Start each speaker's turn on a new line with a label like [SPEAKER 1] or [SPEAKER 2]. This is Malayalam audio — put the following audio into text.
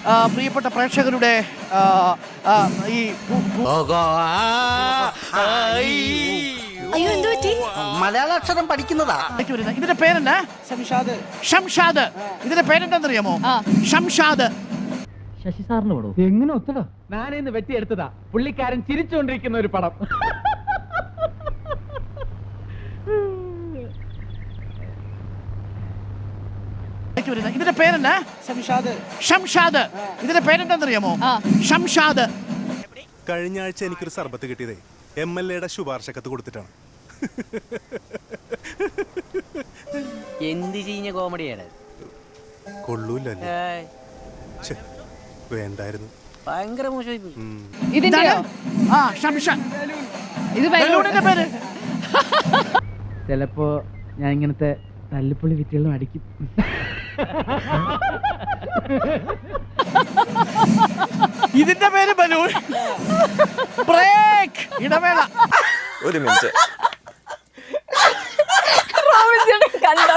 [SPEAKER 1] പ്രിയപ്പെട്ട പ്രേക്ഷകരുടെ ഈ
[SPEAKER 2] മലയാളാക്ഷരം പഠിക്കുന്നതാ.
[SPEAKER 1] ഇതിന്റെ പേരെന്നാ? ഷംഷാദ്. ഇതിന്റെ പേരെന്താണെന്നറിയാമോ? ഷംഷാദ്.
[SPEAKER 3] ശശി സാറിന് പടം എങ്ങനെ ഒത്തടോ? ഞാനിന്ന് വെട്ടിയെടുത്തതാ. പുള്ളിക്കാരൻ ചിരിച്ചുകൊണ്ടിരിക്കുന്ന ഒരു പടം.
[SPEAKER 1] ഇതിന്റെ പേരെന്നാ? ഷംഷാദ്. ഇതിന്റെ പേരെന്താണെന്നറിയാമോ? ഷംഷാദ്.
[SPEAKER 4] കഴിഞ്ഞ ആഴ്ച എനിക്കൊരു സർബത്ത് കിട്ടിയതേ MLA ശുപാർശ കത്ത് കൊടുത്തിട്ടാണ്.
[SPEAKER 2] എന്ത് ചീഞ്ഞ കോമഡിയാണ്.
[SPEAKER 4] കൊള്ളൂല്ലേ? വേണ്ടായിരുന്നു.
[SPEAKER 2] ഭയങ്കര മോശമായി.
[SPEAKER 3] ചിലപ്പോ ഞാൻ ഇങ്ങനത്തെ തല്ലിപ്പൊളി വിറ്റുകളും അടിക്കും.
[SPEAKER 1] ഇതിന്റെ പേര് ബലൂൺ. ബ്രേക്ക്. ഇടവേള.
[SPEAKER 5] ഒരു മിനിറ്റ്
[SPEAKER 6] കണ്ടോ?